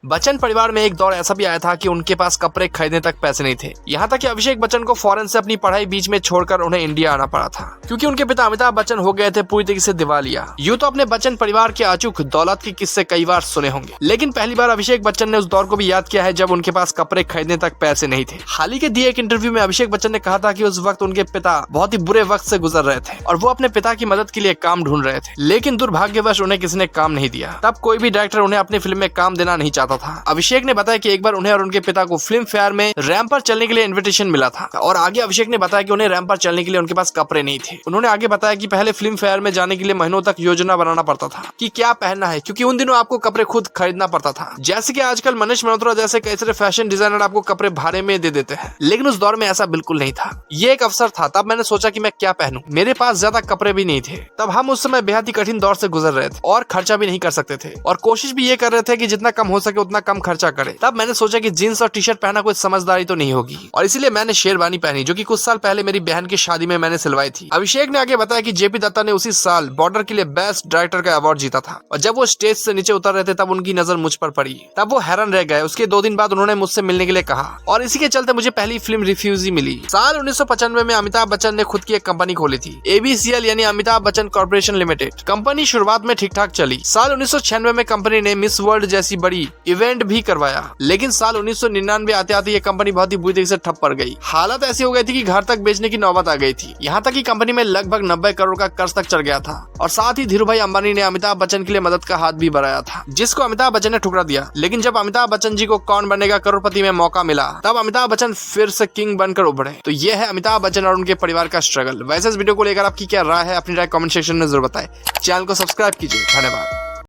बच्चन परिवार में एक दौर ऐसा भी आया था कि उनके पास कपड़े खरीदने तक पैसे नहीं थे। यहाँ तक कि अभिषेक बच्चन को फॉरेन से अपनी पढ़ाई बीच में छोड़कर उन्हें इंडिया आना पड़ा था, क्योंकि उनके पिता अमिताभ बच्चन हो गए थे पूरी तरीके से दिवालिया। यूं तो अपने बच्चन परिवार के अचूक दौलत के किस्से कई बार सुने होंगे, लेकिन पहली बार अभिषेक बच्चन ने उस दौर को भी याद किया है जब उनके पास कपड़े खरीदने तक पैसे नहीं थे। हाल ही के दिए एक इंटरव्यू में अभिषेक बच्चन ने कहा था कि उस वक्त उनके पिता बहुत ही बुरे वक्त से गुजर रहे थे और वो अपने पिता की मदद के लिए काम ढूंढ रहे थे, लेकिन दुर्भाग्यवश उन्हें किसी ने काम नहीं दिया। तब कोई भी डायरेक्टर उन्हें अपनी फिल्म में काम देना नहीं चाहता था। अभिषेक ने बताया कि एक बार उन्हें और उनके पिता को फिल्म फेयर में रैंप पर चलने के लिए इन्विटेशन मिला था, और आगे अभिषेक ने बताया कि उन्हें रैंप पर चलने के लिए उनके पास कपड़े नहीं थे। उन्होंने आगे बताया कि पहले फिल्म फेयर में जाने के लिए महीनों तक योजना बनाना पड़ता था कि क्या पहनना है, क्योंकि उन दिनों आपको कपड़े खुद खरीदना पड़ता था। जैसे कि आजकल मनीष मल्होत्रा जैसे कई सारे फैशन डिजाइनर आपको कपड़े भाड़े में दे देते हैं, लेकिन उस दौर में ऐसा बिल्कुल नहीं था। ये एक अवसर था। तब मैंने सोचा कि मैं क्या पहनूं। मेरे पास ज्यादा कपड़े भी नहीं थे। तब हम उस समय बेहद ही कठिन दौर से गुजर रहे थे और खर्चा भी नहीं कर सकते थे, और कोशिश भी ये कर रहे थे कि जितना कम हो सके उतना कम खर्चा करें। तब मैंने सोचा कि जींस और टी शर्ट पहना कोई समझदारी तो नहीं होगी, और इसीलिए मैंने शेरवानी पहनी, जो कि कुछ साल पहले मेरी बहन की शादी में मैंने सिलवाई थी। अभिषेक ने आगे बताया कि जेपी दत्ता ने उसी साल बॉर्डर के लिए बेस्ट डायरेक्टर का अवार्ड जीता था, और जब वो स्टेज से नीचे उतर रहे थे तब उनकी नजर मुझ पर पड़ी। तब वो हैरान रह गए। उसके 2 दिन बाद उन्होंने मुझसे मिलने के लिए कहा, और इसी के चलते मुझे पहली फिल्म रिफ्यूजी मिली। साल 1995 में अमिताभ बच्चन ने खुद की एक कंपनी खोली थी, ABCL यानी Amitabh Bachchan corporation limited. Company शुरुआत में ठीक ठाक चली। साल 1996 में कंपनी ने मिस वर्ल्ड जैसी बड़ी इवेंट भी करवाया, लेकिन साल 1999 आते आते ये कंपनी बहुत ही बुरी तरीके से ठप पड़ गई। हालत ऐसी हो गई थी कि घर तक बेचने की नौबत आ गई थी। यहाँ तक कि कंपनी में लगभग 90 करोड़ का कर्ज तक चढ़ गया था, और साथ ही धीरूभाई अंबानी ने अमिताभ बच्चन के लिए मदद का हाथ भी बढ़ाया था, जिसको अमिताभ बच्चन ने ठुकरा दिया। लेकिन जब अमिताभ बच्चन जी को कौन बनेगा करोड़पति में मौका मिला, तब अमिताभ बच्चन फिर से किंग बनकर उभरे। तो ये है अमिताभ बच्चन और उनके परिवार का स्ट्रगल। वैसे इस वीडियो को लेकर आपकी क्या राय है, अपनी राय कमेंट सेक्शन में जरूर बताएं। चैनल को सब्सक्राइब कीजिए। धन्यवाद।